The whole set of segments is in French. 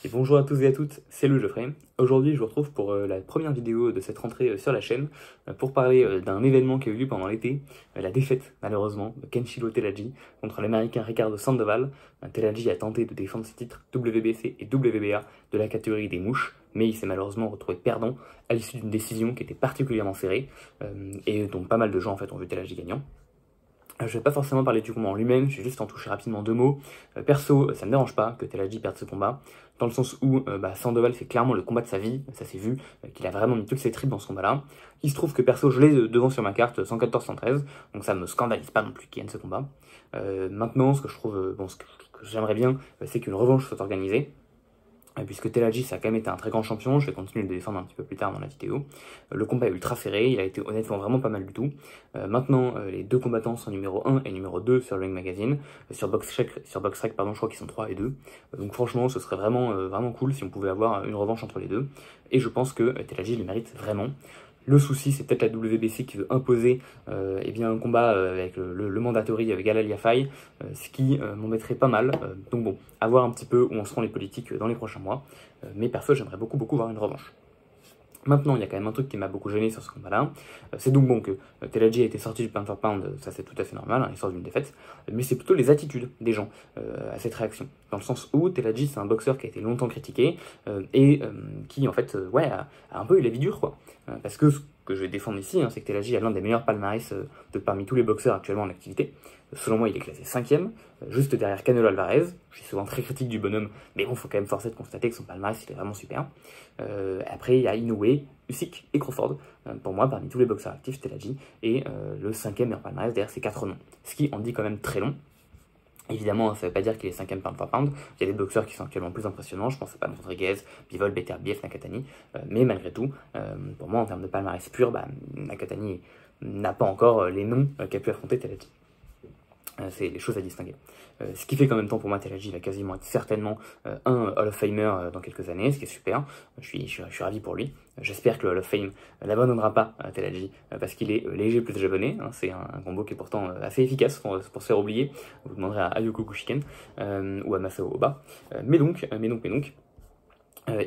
Et bonjour à tous et à toutes, c'est le Geoffrey. Aujourd'hui, je vous retrouve pour la première vidéo de cette rentrée sur la chaîne pour parler d'un événement qui a eu lieu pendant l'été, la défaite, malheureusement, de Kenshiro Teraji contre l'américain Ricardo Sandoval. Teraji a tenté de défendre ses titres WBC et WBA de la catégorie des mouches, mais il s'est malheureusement retrouvé perdant à l'issue d'une décision qui était particulièrement serrée et dont pas mal de gens en fait ont vu Teraji gagnant. Je ne vais pas forcément parler du combat en lui-même, je vais juste en toucher rapidement deux mots. Perso, ça ne me dérange pas que Teraji perde ce combat, dans le sens où Sandoval fait clairement le combat de sa vie, ça s'est vu, qu'il a vraiment mis toutes ses tripes dans ce combat-là. Il se trouve que perso, je l'ai devant sur ma carte, 114-113, donc ça me scandalise pas non plus qu'il gagne ce combat. Maintenant, ce que je trouve, ce que j'aimerais bien, c'est qu'une revanche soit organisée. Puisque Teraji ça a quand même été un très grand champion, je vais continuer de le défendre un petit peu plus tard dans la vidéo. Le combat est ultra serré, il a été honnêtement vraiment pas mal du tout. Maintenant, les deux combattants sont numéro 1 et numéro 2 sur le Ring Magazine. Sur BoxRec, pardon, je crois qu'ils sont 3 et 2. Donc franchement, ce serait vraiment cool si on pouvait avoir une revanche entre les deux. Et je pense que Teraji le mérite vraiment. Le souci, c'est peut-être la WBC qui veut imposer un combat avec le mandatory avec Galal Yafai, ce qui m'embêterait pas mal. Donc bon, à voir un petit peu où en seront les politiques dans les prochains mois. Mais perso, j'aimerais beaucoup voir une revanche. Maintenant, il y a quand même un truc qui m'a beaucoup gêné sur ce combat-là. C'est donc bon que Teraji a été sorti du pound for pound, ça c'est tout à fait normal, hein, il sort d'une défaite. Mais c'est plutôt les attitudes des gens à cette réaction. Dans le sens où Teraji, c'est un boxeur qui a été longtemps critiqué et qui, en fait, a un peu eu la vie dure, quoi. Parce que ce que je vais défendre ici, hein, c'est que Teraji a l'un des meilleurs palmarès de parmi tous les boxeurs actuellement en activité. Selon moi, il est classé 5e, juste derrière Canelo Alvarez. Je suis souvent très critique du bonhomme, mais bon, il faut quand même forcer de constater que son palmarès, il est vraiment super. Après, il y a Inoue, Usyk et Crawford. Pour moi, parmi tous les boxeurs actifs, Teraji est le 5e meilleur palmarès derrière ces 4 noms. Ce qui en dit quand même très long. Évidemment, ça ne veut pas dire qu'il est 5e pound for pound. Il y a des boxeurs qui sont actuellement plus impressionnants. Je pense à Pablo Rodriguez, Bivol, Beterbiev, Nakatani. Mais malgré tout, pour moi, en termes de palmarès pur, Nakatani n'a pas encore les noms qu'a pu affronter Teraji. C'est les choses à distinguer. Ce qui fait qu'en même temps, pour moi, Teraji va quasiment être certainement un Hall of Famer dans quelques années, ce qui est super. Je suis ravi pour lui. J'espère que le Hall of Fame n'abandonnera pas à Teraji parce qu'il est léger plus japonais. Hein, c'est un combo qui est pourtant assez efficace pour se faire oublier. Vous demanderez à Ayoko Kushiken ou à Masao Oba. Mais donc,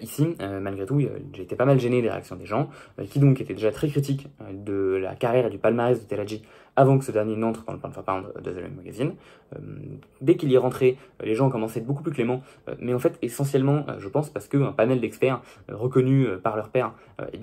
ici, malgré tout, j'ai été pas mal gêné des réactions des gens, qui donc étaient déjà très critiques de la carrière et du palmarès de Teraji avant que ce dernier n'entre dans le pound for pound de The Ring Magazine. Dès qu'il y est rentré, les gens commençaient à être beaucoup plus cléments, mais en fait, essentiellement, je pense, parce qu'un panel d'experts reconnus par leur pairs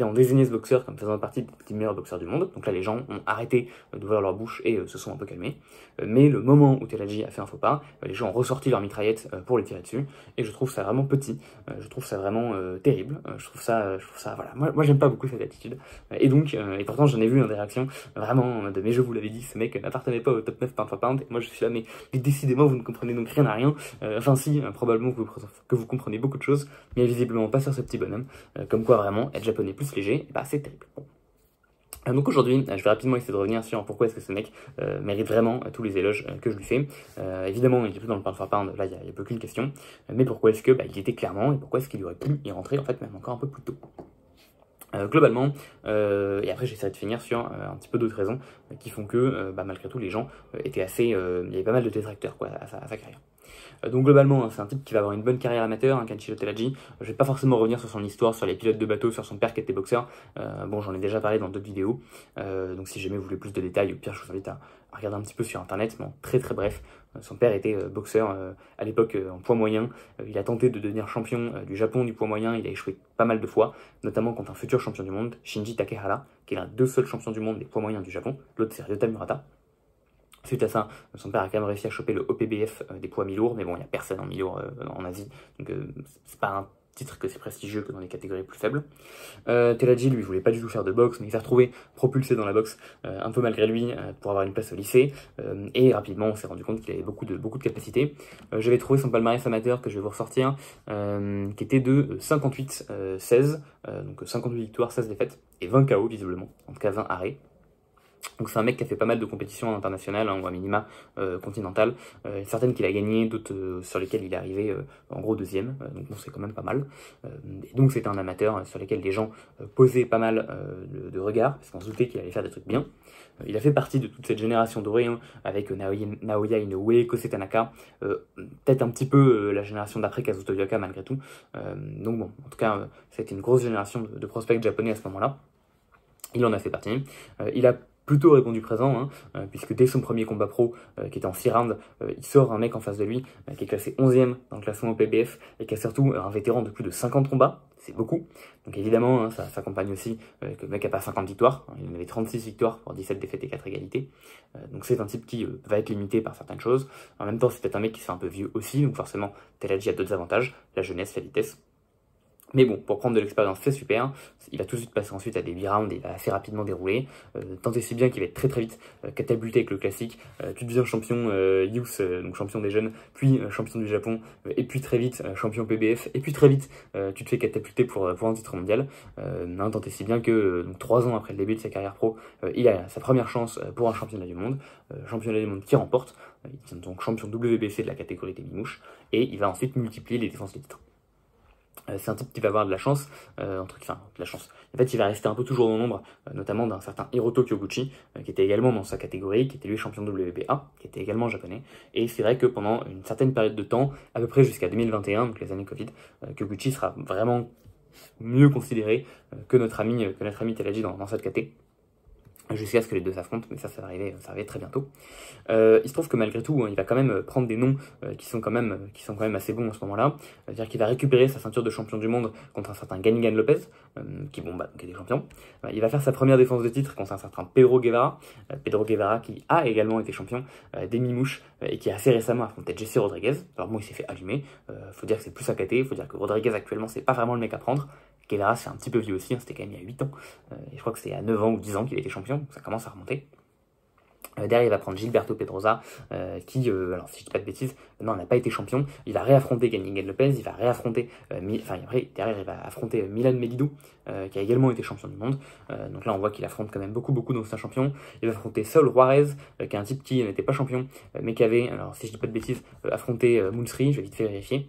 ont désigné ce boxeur comme faisant partie des meilleurs boxeurs du monde. Donc là, les gens ont arrêté d'ouvrir leur bouche et se sont un peu calmés. Mais le moment où Teraji a fait un faux pas, les gens ont ressorti leur mitraillette pour les tirer dessus, et je trouve ça vraiment petit, je trouve ça vraiment terrible, je trouve ça, voilà, moi j'aime pas beaucoup cette attitude, et donc, et pourtant j'en ai vu des réactions vraiment de mais je vous l'avais dit, ce mec n'appartenait pas au top 9 pound for pound, et moi je suis là, mais décidément vous ne comprenez donc rien à rien, enfin si, probablement que vous comprenez beaucoup de choses, mais visiblement pas sur ce petit bonhomme, comme quoi vraiment être japonais plus léger, c'est terrible. Bon. Donc aujourd'hui, je vais rapidement essayer de revenir sur pourquoi est-ce que ce mec mérite vraiment tous les éloges que je lui fais. Évidemment, il est plus dans le pound for pound, là il n'y a plus qu'une question, mais pourquoi est-ce que il y était clairement, et pourquoi est-ce qu'il aurait pu y rentrer en fait même encore un peu plus tôt. Globalement, et après j'essaierai de finir sur un petit peu d'autres raisons qui font que malgré tout les gens étaient assez, il y avait pas mal de détracteurs quoi, à sa carrière. Donc globalement, c'est un type qui va avoir une bonne carrière amateur, Kenshiro Teraji. Je vais pas forcément revenir sur son histoire, sur les pilotes de bateau, sur son père qui était boxeur. Bon, j'en ai déjà parlé dans d'autres vidéos. Donc si jamais vous voulez plus de détails, au pire, je vous invite à regarder un petit peu sur internet, mais en très bref. Son père était boxeur à l'époque en poids moyen. Il a tenté de devenir champion du Japon du poids moyen. Il a échoué pas mal de fois, notamment contre un futur champion du monde, Shinji Takehara, qui est l'un des deux seuls champions du monde des poids moyens du Japon. L'autre, c'est Ryota Murata. Suite à ça, son père a quand même réussi à choper le OPBF des poids mi-lourds, mais bon, il n'y a personne en mi-lourd en Asie, donc c'est pas un titre que c'est prestigieux que dans les catégories plus faibles. Teraji, lui, voulait pas du tout faire de boxe, mais il s'est retrouvé propulsé dans la boxe, un peu malgré lui, pour avoir une place au lycée, et rapidement, on s'est rendu compte qu'il avait beaucoup de capacités. J'avais trouvé son palmarès amateur, que je vais vous ressortir, qui était de 58-16, donc 58 victoires, 16 défaites, et 20 KO, visiblement, en tout cas 20 arrêts. Donc c'est un mec qui a fait pas mal de compétitions internationales, hein, ou à minima continentales, certaines qu'il a gagnées, d'autres sur lesquelles il est arrivé en gros deuxième, donc bon, c'est quand même pas mal. Et donc c'était un amateur sur lesquels les gens posaient pas mal de regards, parce qu'on se doutait qu'il allait faire des trucs bien. Il a fait partie de toute cette génération dorée, hein, avec Naoya Inoue, Kosei Tanaka, peut-être un petit peu la génération d'après Kazuto Yoka malgré tout. Donc bon, en tout cas, ça a été une grosse génération de prospects japonais à ce moment-là. Il en a fait partie. Il a plutôt répondu présent, hein, puisque dès son premier combat pro, qui était en 6 rounds, il sort un mec en face de lui, qui est classé 11e dans le classement au PBF, et qui a surtout un vétéran de plus de 50 combats, c'est beaucoup. Donc évidemment, hein, ça s'accompagne aussi que le mec n'a pas 50 victoires, hein, il en avait 36 victoires pour 17 défaites et 4 égalités. Donc c'est un type qui va être limité par certaines choses. En même temps, c'est peut-être un mec qui se fait un peu vieux aussi, donc forcément, Telaji a d'autres avantages, la jeunesse, la vitesse. Mais bon, pour prendre de l'expérience, c'est super. Il va tout de suite passer ensuite à des 8 rounds et il va assez rapidement dérouler. Tant et si bien qu'il va être très très vite catapulté avec le classique. Tu deviens champion Youth, donc champion des jeunes, puis champion du Japon, et puis très vite champion PBF, et puis très vite tu te fais catapulter pour un titre mondial. Tant et si bien que donc, 3 ans après le début de sa carrière pro, il a sa première chance pour un championnat du monde qu'il remporte. Il est donc champion WBC de la catégorie des mimouches, et il va ensuite multiplier les défenses des titres. C'est un type qui va avoir de la chance, de la chance. En fait, il va rester un peu toujours dans l'ombre, notamment d'un certain Hiroto Kyoguchi, qui était également dans sa catégorie, qui était lui champion WBA, qui était également japonais. Et c'est vrai que pendant une certaine période de temps, à peu près jusqu'à 2021, donc les années Covid, Kyoguchi sera vraiment mieux considéré que notre ami Telaji dans cette caté. Jusqu'à ce que les deux s'affrontent, mais ça va arriver très bientôt. Il se trouve que malgré tout, hein, il va quand même prendre des noms qui sont quand même assez bons en ce moment-là. C'est-à-dire qu'il va récupérer sa ceinture de champion du monde contre un certain Ganigan Lopez, qui est des champions. Il va faire sa première défense de titre contre un certain Pedro Guevara, qui a également été champion des Mimouches et qui a assez récemment affronté Jesse Rodriguez. Alors bon, il s'est fait allumer. Faut dire que c'est plus à caté, faut dire que Rodriguez actuellement c'est pas vraiment le mec à prendre. Guevara c'est un petit peu vieux aussi, hein, c'était quand même il y a 8 ans, et je crois que c'est à 9 ans ou 10 ans qu'il a été champion, donc ça commence à remonter. Derrière, il va prendre Gilberto Pedrosa, qui, alors si je dis pas de bêtises, non, n'a pas été champion. Il va réaffronter Ganigan Lopez, il va réaffronter, derrière, il va affronter Milan Melidou, qui a également été champion du monde. Donc là, on voit qu'il affronte quand même beaucoup d'anciens champions. Il va affronter Saul Juarez, qui est un type qui n'était pas champion, mais qui avait, alors si je dis pas de bêtises, affronté Moonsri, je vais vite fait vérifier.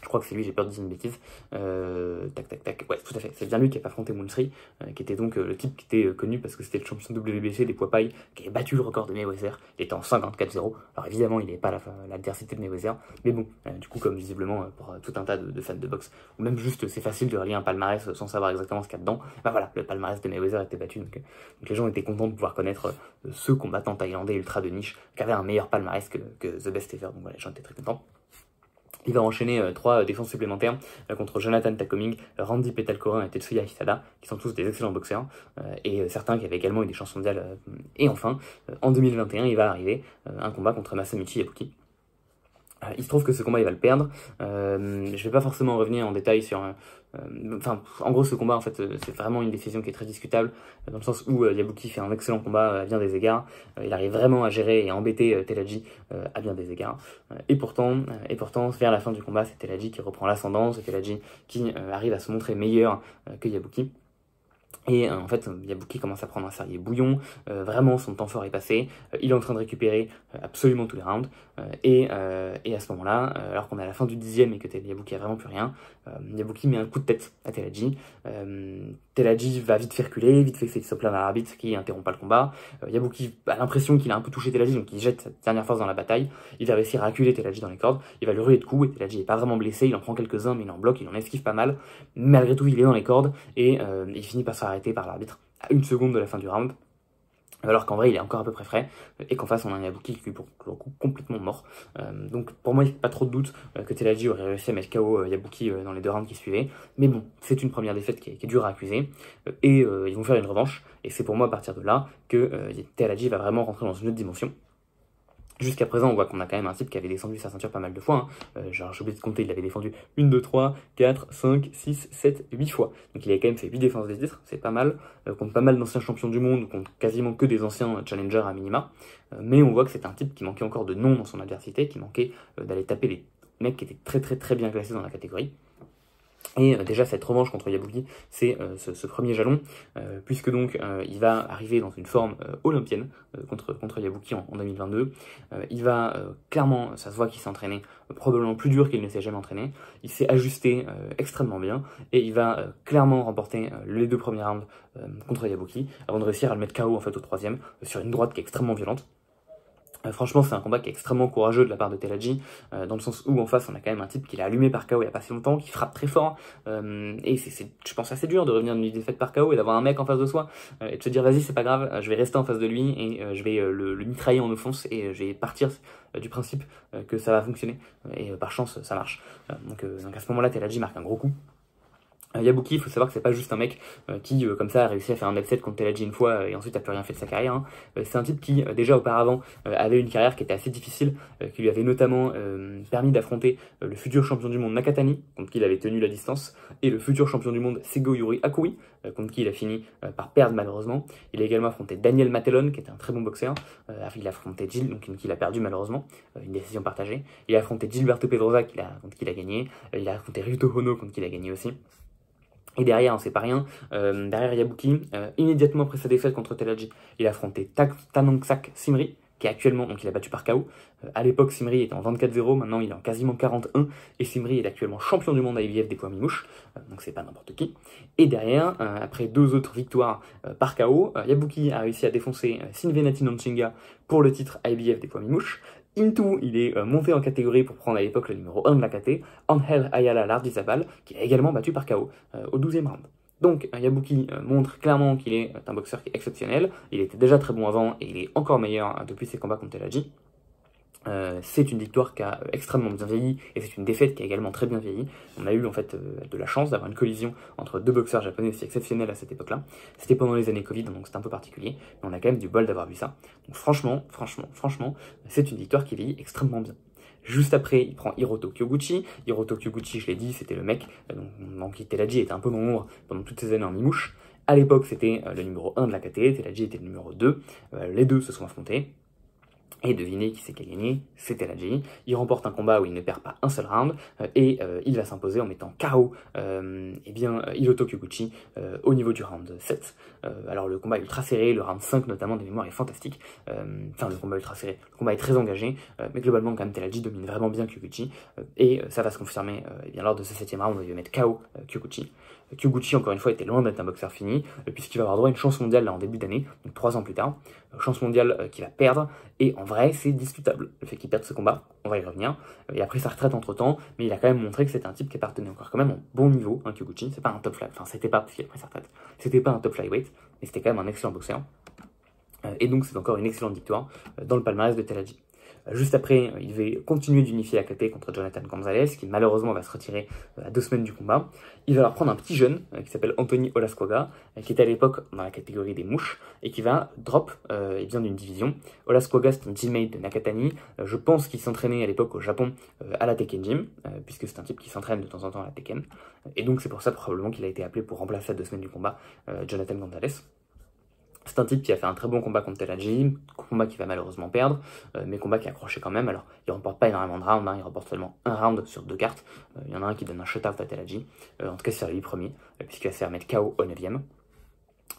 Je crois que c'est lui, j'ai peur de dire une bêtise. Ouais, tout à fait. C'est bien lui qui a affronté Moonsri, qui était donc le type qui était connu parce que c'était le champion WBC des poids pailles, qui avait battu le record de Mayweather. Il était en 54-0. Alors évidemment, il n'avait pas l'adversité de Mayweather. Mais bon, du coup, comme visiblement pour tout un tas de fans de boxe, ou même juste c'est facile de relier un palmarès sans savoir exactement ce qu'il y a dedans, bah voilà, le palmarès de Mayweather était battu. Donc les gens étaient contents de pouvoir connaître ce combattant thaïlandais ultra de niche qui avait un meilleur palmarès que The Best Ever. Donc voilà, les gens étaient très contents. Il va enchaîner 3 défenses supplémentaires contre Jonathan Takoming, Randy Petalcorin et Tetsuya Hisada, qui sont tous des excellents boxeurs, et certains qui avaient également eu des chances mondiales. Et enfin, en 2021, il va arriver un combat contre Masamichi Yabuki. Il se trouve que ce combat, il va le perdre. Je vais pas forcément revenir en détail sur... en gros, ce combat, en fait, c'est vraiment une décision qui est très discutable, dans le sens où Yabuki fait un excellent combat à bien des égards. Il arrive vraiment à gérer et à embêter Telaji à bien des égards. Et pourtant, vers la fin du combat, c'est Telaji qui reprend l'ascendant, c'est Telaji qui arrive à se montrer meilleur que Yabuki. Et en fait, Yabuki commence à prendre un sérieux bouillon, vraiment son temps fort est passé, il est en train de récupérer absolument tous les rounds, et à ce moment-là, alors qu'on est à la fin du 10e et que Yabuki a vraiment plus rien, Yabuki met un coup de tête à Telaji. Telaji va vite faire reculer, vite fait se plaindre à l'arbitre qui interrompt pas le combat. Yabuki a l'impression qu'il a un peu touché Telaji, donc il jette sa dernière force dans la bataille. Il va réussir à reculer Telaji dans les cordes, il va le ruer de coups, et Telaji n'est pas vraiment blessé, il en prend quelques-uns, mais il en bloque, il en esquive pas mal. Malgré tout, il est dans les cordes, et il finit par se faire arrêter par l'arbitre à 1 seconde de la fin du round. Alors qu'en vrai il est encore à peu près frais, et qu'en face on a un Yabuki qui est pour le coup complètement mort. Donc pour moi il n'y a pas trop de doute que Telaji aurait réussi à mettre KO Yabuki dans les 2 rounds qui suivaient. Mais bon, c'est une première défaite qui est dure à accuser, et ils vont faire une revanche, et c'est pour moi à partir de là que Telaji va vraiment rentrer dans une autre dimension. Jusqu'à présent, on voit qu'on a quand même un type qui avait descendu sa ceinture pas mal de fois. J'ai oublié de compter, il l'avait défendu 1, 2, 3, 4, 5, 6, 7, 8 fois. Donc il avait quand même fait 8 défenses des titres, c'est pas mal. Contre pas mal d'anciens champions du monde, contre quasiment que des anciens challengers à minima. Mais on voit que c'est un type qui manquait encore de nom dans son adversité, qui manquait d'aller taper les mecs qui étaient très bien classés dans la catégorie. Et déjà cette revanche contre Yabuki, c'est ce premier jalon, puisque donc il va arriver dans une forme olympienne contre Yabuki en 2022. Il va clairement, ça se voit qu'il s'est entraîné probablement plus dur qu'il ne s'est jamais entraîné. Il s'est ajusté extrêmement bien et il va clairement remporter les 2 premiers rounds contre Yabuki avant de réussir à le mettre KO en fait au 3e sur une droite qui est extrêmement violente. Franchement, c'est un combat qui est extrêmement courageux de la part de Telaji, dans le sens où en face, on a quand même un type qui l'a allumé par KO il n'y a pas si longtemps, qui frappe très fort, et c'est, je pense, assez dur de revenir d'une défaite par KO et d'avoir un mec en face de soi, et de se dire, vas-y, c'est pas grave, je vais rester en face de lui, et je vais le mitrailler en offense, et je vais partir du principe que ça va fonctionner, et par chance, ça marche. Donc à ce moment-là, Telaji marque un gros coup. Yabuki, il faut savoir que c'est pas juste un mec qui, comme ça, a réussi à faire un upset contre Telaji une fois et ensuite a plus rien fait de sa carrière. Hein. C'est un type qui, déjà auparavant, avait une carrière qui était assez difficile, qui lui avait notamment permis d'affronter le futur champion du monde Nakatani, contre qui il avait tenu la distance, et le futur champion du monde Segoyuri Akui, contre qui il a fini par perdre malheureusement. Il a également affronté Daniel Matellon, qui était un très bon boxeur. Il a affronté Gil, donc qui l'a perdu malheureusement, une décision partagée. Il a affronté Gilberto Pedrosa, contre qui il a gagné. Il a affronté Ryuto Hono, contre qui il a gagné aussi. Et derrière, on sait pas rien, derrière Yabuki, immédiatement après sa défaite contre Telaji, il a affronté Tanongsak Simri, qui est actuellement, donc il a battu par KO. À l'époque, Simri était en 24-0, maintenant il est en quasiment 41, et Simri est actuellement champion du monde à IBF des poids mi-mouches, donc c'est pas n'importe qui. Et derrière, après 2 autres victoires par KO, Yabuki a réussi à défoncer Sinvenati Nanchinga pour le titre IBF des poids mi-mouches. Into, il est monté en catégorie pour prendre à l'époque le numéro 1 de la KT, Angel Ayala Lardizabal, qui a également battu par KO au 12e round. Donc Yabuki montre clairement qu'il est un boxeur qui est exceptionnel, il était déjà très bon avant et il est encore meilleur depuis ses combats contre Telaji. C'est une victoire qui a extrêmement bien vieilli et c'est une défaite qui a également très bien vieilli. On a eu en fait de la chance d'avoir une collision entre 2 boxeurs japonais aussi exceptionnels à cette époque-là. C'était pendant les années Covid, donc c'était un peu particulier, mais on a quand même du bol d'avoir vu ça. Donc franchement, c'est une victoire qui vieillit extrêmement bien. Juste après, il prend Hiroto Kyoguchi. Hiroto Kyoguchi, je l'ai dit, c'était le mec qui Telaji était un peu dans l'ombre pendant toutes ces années en mi-mouche. À l'époque, c'était le numéro 1 de la KT, Telaji était le numéro 2. Les deux se sont affrontés. Et devinez qui c'est qui a gagné, c'est Telaji. Il remporte un combat où il ne perd pas un seul round et il va s'imposer en mettant KO Hiroto Kyoguchi au niveau du round 7. Alors le combat est ultra serré, le round 5 notamment de mémoire est fantastique. Enfin le combat est ultra serré, le combat est très engagé, mais globalement quand même Telaji domine vraiment bien Kyoguchi et ça va se confirmer lors de ce 7e round où il va mettre KO Kyoguchi. Kyoguchi, encore une fois, était loin d'être un boxeur fini, puisqu'il va avoir droit à une chance mondiale là, en début d'année, donc 3 ans plus tard. Chance mondiale qu'il va perdre, et en vrai, c'est discutable, le fait qu'il perde ce combat, on va y revenir. Il a pris sa retraite entre-temps, mais il a quand même montré que c'était un type qui appartenait encore quand même au bon niveau, hein, Kyoguchi. C'est pas un top fly, enfin c'était pas, parce qu'il a pris sa retraite, c'était pas un top flyweight, mais c'était quand même un excellent boxeur. Et donc c'est encore une excellente victoire dans le palmarès de Telaji. Juste après, il va continuer d'unifier la KT contre Jonathan Gonzalez, qui malheureusement va se retirer à 2 semaines du combat. Il va alors prendre un petit jeune qui s'appelle Anthony Olasquaga, qui était à l'époque dans la catégorie des mouches, et qui va drop d'une division. Olasquaga, c'est un teammate de Nakatani. Je pense qu'il s'entraînait à l'époque au Japon à la Tekken Gym, puisque c'est un type qui s'entraîne de temps en temps à la Tekken. Et donc c'est pour ça probablement qu'il a été appelé pour remplacer à 2 semaines du combat Jonathan Gonzalez. C'est un type qui a fait un très bon combat contre Telaji, combat qu'il va malheureusement perdre, mais combat qui a accroché quand même. Alors, il ne remporte pas énormément de rounds, hein, il remporte seulement un round sur 2 cartes. Il y en a un qui donne un shutout à Telaji, en tout cas c'est les 8 premiers, puisqu'il va se faire mettre KO au 9e.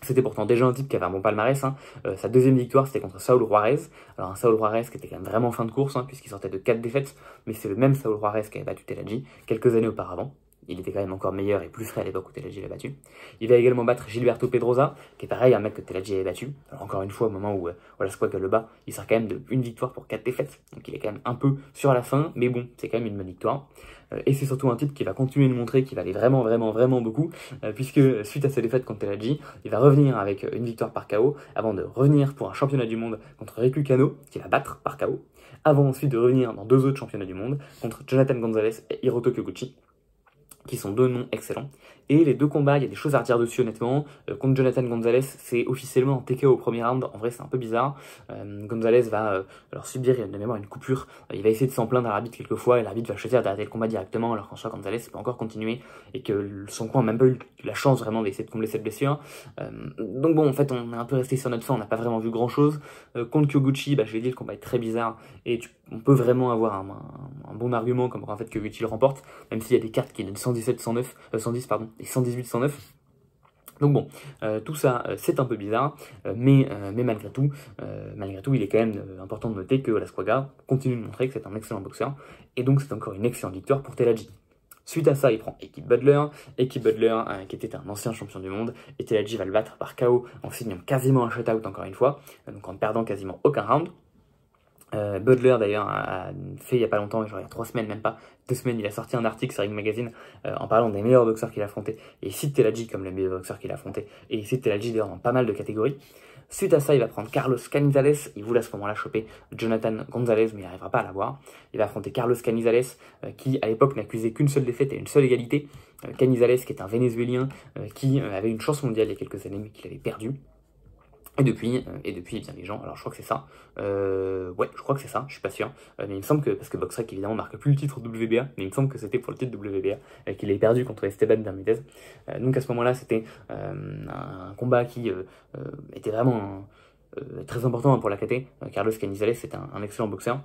C'était pourtant déjà un type qui avait un bon palmarès. Hein. Sa 2e victoire, c'était contre Saul Juarez. Alors un Saul Juarez qui était quand même vraiment en fin de course, hein, puisqu'il sortait de 4 défaites, mais c'est le même Saul Juarez qui avait battu Telaji quelques années auparavant. Il était quand même encore meilleur et plus frais à l'époque où Telaji l'a battu. Il va également battre Gilberto Pedrosa, qui est pareil, un mec que Telaji avait battu. Alors encore une fois, au moment où Olasquaga le bat, il sort quand même d'une victoire pour 4 défaites. Donc il est quand même un peu sur la fin, mais bon, c'est quand même une bonne victoire. Et c'est surtout un type qui va continuer de montrer qu'il valait vraiment beaucoup, puisque suite à sa défaite contre Telaji, il va revenir avec une victoire par KO, avant de revenir pour un championnat du monde contre Riku Kano, qui va battre par KO, avant ensuite de revenir dans 2 autres championnats du monde, contre Jonathan Gonzalez et Hiroto Kyoguchi, qui sont 2 noms excellents. Et les 2 combats, il y a des choses à redire dessus honnêtement. Contre Jonathan Gonzalez, c'est officiellement en TKO au premier round. En vrai, c'est un peu bizarre. Gonzalez va alors subir de mémoire une coupure. Il va essayer de s'en plaindre à l'arbitre quelques fois et l'arbitre va choisir d'arrêter le combat directement, alors qu'en soi Gonzalez peut encore continuer et que son camp n'a même pas eu la chance vraiment d'essayer de combler cette blessure. Donc bon, en fait, on est un peu resté sur notre fin, on n'a pas vraiment vu grand chose. Contre Kyoguchi, je l'ai dit, le combat est très bizarre et on peut vraiment avoir un bon argument comme en fait que Gucci le remporte, même s'il y a des cartes qui donnent 117, 109, 110 pardon, et 118, 109. Donc bon, tout ça c'est un peu bizarre, mais malgré tout, il est quand même important de noter que Lasquaga continue de montrer que c'est un excellent boxeur, et donc c'est encore une excellente victoire pour Teladji. Suite à ça, il prend Ekip Butler qui était un ancien champion du monde, et Teladji va le battre par KO en signant quasiment un shutout encore une fois, donc en perdant quasiment aucun round. Butler d'ailleurs a fait il y a pas longtemps, genre il y a 3 semaines, même pas 2 semaines, il a sorti un article sur Ring Magazine en parlant des meilleurs boxeurs qu'il a affrontés, et il cite Teladji comme le meilleur boxeur qu'il a affronté, et il cite Teladji d'ailleurs dans pas mal de catégories. Suite à ça, il va prendre Carlos Canizales, il voulait à ce moment-là choper Jonathan Gonzalez, mais il n'arrivera pas à l'avoir. Il va affronter Carlos Canizales, qui à l'époque n'accusait qu'une seule défaite et une seule égalité. Canizales, qui est un Vénézuélien, qui avait une chance mondiale il y a quelques années, mais qu'il avait perdu. Et depuis, eh bien les gens, alors je crois que c'est ça, ouais, je crois que c'est ça, je suis pas sûr, mais il me semble que, parce que BoxRec évidemment marque plus le titre WBA, mais il me semble que c'était pour le titre WBA, qu'il avait perdu contre Esteban Bermudez. Donc à ce moment-là, c'était un combat qui était vraiment très important pour la KT. Carlos Canizales, c'est un excellent boxeur.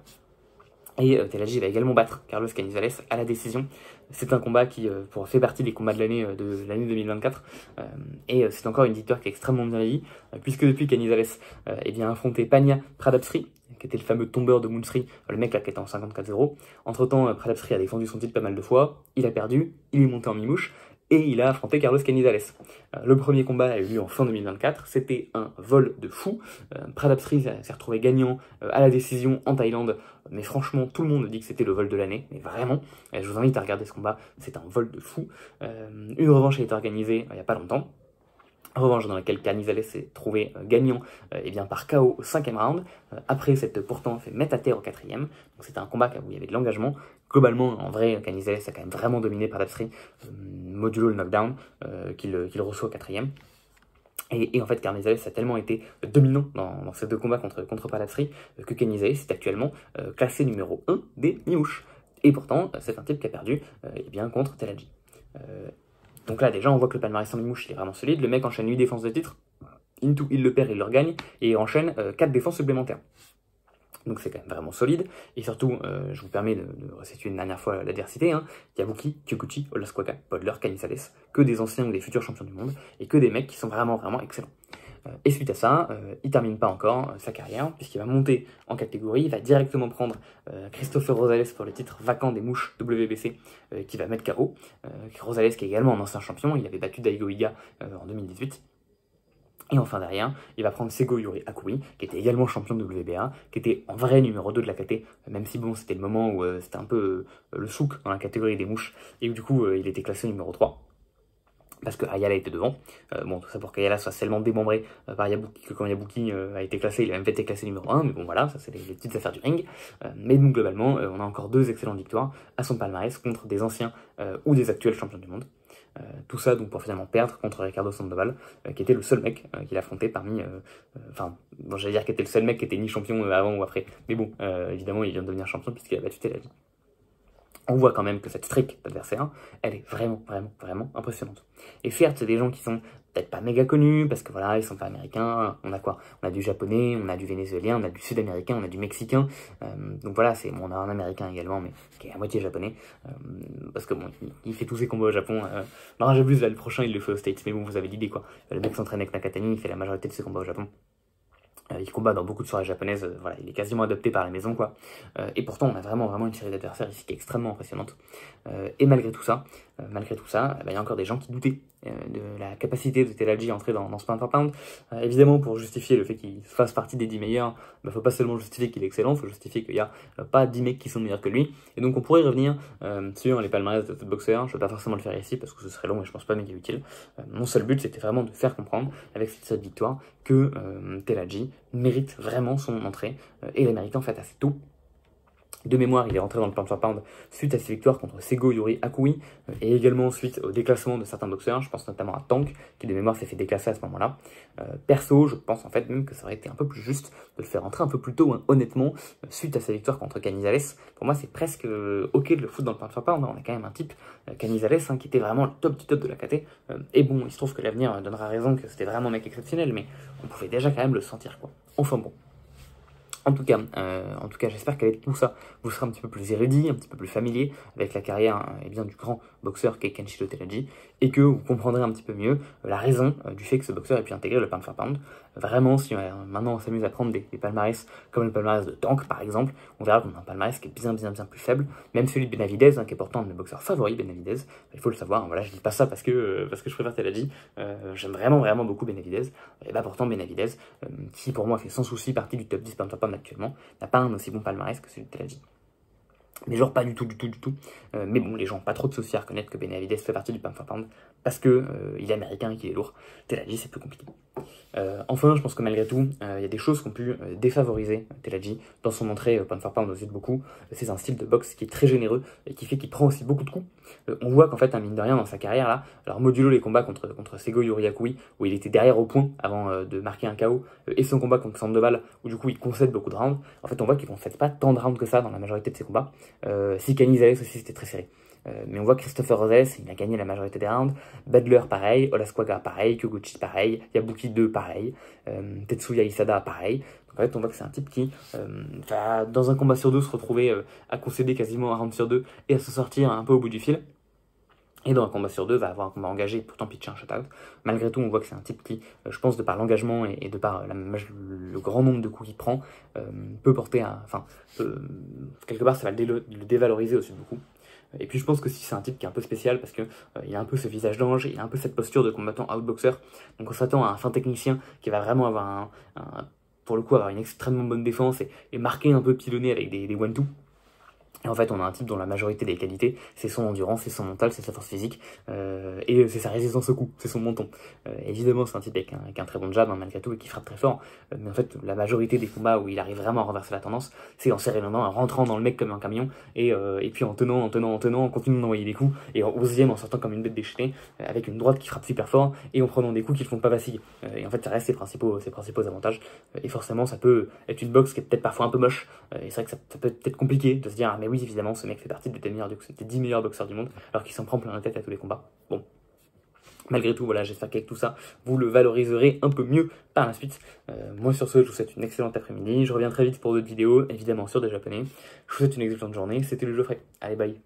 Et Teladji va également battre Carlos Canizales à la décision. C'est un combat qui fait partie des combats de l'année 2024. Et c'est encore une victoire qui est extrêmement bien vieillie, puisque depuis Canizales a affronté Pania Pradapsri, qui était le fameux tombeur de Moonsri, le mec là qui était en 54-0. Entre temps, Pradapsri a défendu son titre pas mal de fois, il a perdu, il est monté en mi-mouche, et il a affronté Carlos Canizales. Le premier combat a eu lieu en fin 2024, c'était un vol de fou. Pradapsri s'est retrouvé gagnant à la décision en Thaïlande, mais franchement, tout le monde dit que c'était le vol de l'année, mais vraiment, je vous invite à regarder ce combat, c'est un vol de fou. Une revanche a été organisée il n'y a pas longtemps. Revanche dans laquelle Canizales s'est trouvé gagnant par KO au 5e round, après s'être pourtant fait mettre à terre au 4e. Donc c'était un combat où il y avait de l'engagement. Globalement, en vrai, Canizales a quand même vraiment dominé Pradapsri, modulo le knockdown, qu'il reçoit au 4e. Et en fait, Canizales a tellement été dominant dans ces deux combats contre Pradapsri que Canizales est actuellement classé numéro 1 des mi-mouches. Et pourtant, c'est un type qui a perdu contre Teladji. Donc là, déjà, on voit que le palmarès en mi-mouche, il est vraiment solide. Le mec enchaîne 8 défenses de titre. Into, il le perd, il le regagne. Et il enchaîne 4 défenses supplémentaires. Donc c'est quand même vraiment solide. Et surtout, je vous permets de resituer une dernière fois l'adversité. Yabuki, Kyoguchi, Lasquaga, Butler, Canizales. Que des anciens ou des futurs champions du monde. Et que des mecs qui sont vraiment, vraiment excellents. Et suite à ça, il termine pas encore sa carrière, puisqu'il va monter en catégorie, il va directement prendre Christopher Rosales pour le titre vacant des mouches WBC, qui va mettre KO. Rosales qui est également un ancien champion, il avait battu Daigo Iga en 2018. Et enfin derrière, il va prendre Sego Yuri Akui, qui était également champion de WBA, qui était en vrai numéro 2 de la KT, même si bon, c'était le moment où c'était un peu le souk dans la catégorie des mouches, et où du coup il était classé numéro 3. Parce que Ayala était devant. Bon, tout ça pour qu'Ayala soit seulement démembré par Yabuki, que quand Yabuki a été classé, il a même fait été classé numéro 1, mais bon voilà, ça c'est les petites affaires du ring. Mais donc globalement, on a encore 2 excellentes victoires à son palmarès contre des anciens ou des actuels champions du monde. Tout ça donc pour finalement perdre contre Ricardo Sandoval, qui était le seul mec qu'il affrontait parmi... bon, j'allais dire qu'il était le seul mec qui était ni champion avant ou après, mais bon, évidemment il vient de devenir champion puisqu'il a battu Teladji. On voit quand même que cette streak d'adversaires, elle est vraiment, vraiment, vraiment impressionnante. Et certes, c'est des gens qui sont peut-être pas méga connus, parce que voilà, ils sont pas américains. On a quoi? On a du japonais, on a du vénézuélien, on a du sud-américain, on a du mexicain. Donc voilà, on a un américain également, mais qui est à moitié japonais. Parce que bon, il fait tous ses combats au Japon. Non, j'abuse, là, le prochain, il le fait aux States. Mais bon, vous avez l'idée, quoi. Le mec s'entraîne avec Nakatani, il fait la majorité de ses combats au Japon. Il combat dans beaucoup de soirées japonaises, voilà, il est quasiment adopté par la maison, quoi. Et pourtant, on a vraiment une série d'adversaires ici qui est extrêmement impressionnante. Et malgré tout ça, il y a encore des gens qui doutaient de la capacité de Teladji à entrer dans ce pound for pound. Évidemment, pour justifier le fait qu'il fasse partie des 10 meilleurs, il ne faut pas seulement justifier qu'il est excellent, il faut justifier qu'il n'y a pas 10 mecs qui sont meilleurs que lui. Et donc on pourrait revenir sur les palmarès de boxeurs. Je ne vais pas forcément le faire ici parce que ce serait long et je pense pas méga utile. Mon seul but, c'était vraiment de faire comprendre, avec cette victoire, que Teladji mérite vraiment son entrée, et la mérite en fait assez tôt. De mémoire, il est rentré dans le pound for pound suite à ses victoires contre Sego Yuri Akui, et également suite au déclassement de certains boxeurs. Je pense notamment à Tank, qui de mémoire s'est fait déclasser à ce moment-là. Perso, je pense en fait même que ça aurait été un peu plus juste de le faire rentrer un peu plus tôt, honnêtement, suite à sa victoire contre Canizales. Pour moi, c'est presque ok de le foutre dans le pound for pound. On a quand même un type, Canizales, qui était vraiment le top du top de la KT. Et bon, il se trouve que l'avenir donnera raison que c'était vraiment un mec exceptionnel, mais on pouvait déjà quand même le sentir, quoi. Enfin bon. En tout cas, j'espère qu'avec tout ça, vous serez un petit peu plus érudit, un petit peu plus familier avec la carrière du grand boxeur qu'est Kenshiro Teraji, et que vous comprendrez un petit peu mieux la raison du fait que ce boxeur ait pu intégrer le pound for pound. Vraiment, si maintenant on s'amuse à prendre des palmarès comme le palmarès de Tank par exemple, on verra qu'on a un palmarès qui est bien plus faible. Même celui de Benavidez, qui est pourtant un de mes boxeurs favoris, Benavidez, il faut le savoir. Voilà, je dis pas ça parce que je préfère Teraji. J'aime vraiment beaucoup Benavidez. Et pourtant Benavidez, qui pour moi fait sans souci partie du top 10 pound for pound actuellement, n'a pas un aussi bon palmarès que celui de Teraji. Mais genre pas du tout. Mais bon, les gens n'ont pas trop de soucis à reconnaître que Benavidez fait partie du pound for pound parce que il est américain et qu'il est lourd. Teraji, c'est plus compliqué. Enfin, je pense que malgré tout, il y a des choses qui ont pu défavoriser Teraji dans son entrée pound for pound aux yeux de beaucoup. C'est un style de boxe qui est très généreux et qui fait qu'il prend aussi beaucoup de coups. On voit qu'en fait, mine de rien, dans sa carrière là, alors modulo les combats contre Sego Yuriakui, où il était derrière au point avant de marquer un KO, et son combat contre Sandoval, où du coup il concède beaucoup de rounds, en fait on voit qu'il ne concède pas tant de rounds que ça dans la majorité de ses combats. Si Canizales aussi c'était très serré. Mais on voit que Christopher Rosales, il a gagné la majorité des rounds. Badler, pareil. Olasquaga, pareil. Kyoguchi, pareil. Yabuki 2, pareil. Tetsuya Isada, pareil. Donc en fait, on voit que c'est un type qui va, dans un combat sur deux, se retrouver à concéder quasiment un round sur deux et à se sortir un peu au bout du fil. Et dans un combat sur deux, va avoir un combat engagé, pourtant pitcher un shutout. Malgré tout, on voit que c'est un type qui, je pense, de par l'engagement et de par le grand nombre de coups qu'il prend, peut porter à... Enfin, quelque part, ça va le dévaloriser au-dessus de beaucoup. Et puis je pense que si c'est un type qui est un peu spécial parce que il a un peu ce visage d'ange, il a un peu cette posture de combattant outboxer. Donc on s'attend à un fin technicien qui va vraiment avoir pour le coup avoir une extrêmement bonne défense et marquer un peu pilonné avec des one-two. Et en fait, on a un type dont la majorité des qualités, c'est son endurance, c'est son mental, c'est sa force physique, et c'est sa résistance au coup, c'est son menton. Évidemment, c'est un type avec un très bon jab, malgré tout, et qui frappe très fort. Mais en fait, la majorité des combats où il arrive vraiment à renverser la tendance, c'est en serrant les mains, en rentrant dans le mec comme un camion, et puis en tenant, en continuant d'envoyer des coups, et en 11e en sortant comme une bête déchaînée, avec une droite qui frappe super fort, et en prenant des coups qui ne font pas vaciller. Et en fait, ça reste ses principaux avantages. Et forcément, ça peut être une boxe qui est peut-être parfois un peu moche, et c'est vrai que ça peut être compliqué de se dire, ah, mais oui, évidemment, ce mec fait partie des 10 meilleurs boxeurs du monde, alors qu'il s'en prend plein la tête à tous les combats. Bon. Malgré tout, voilà, j'espère qu'avec tout ça, vous le valoriserez un peu mieux par la suite. Moi, sur ce, je vous souhaite une excellente après-midi. Je reviens très vite pour d'autres vidéos, évidemment sur des japonais. Je vous souhaite une excellente journée. C'était le Geoffrey. Allez, bye.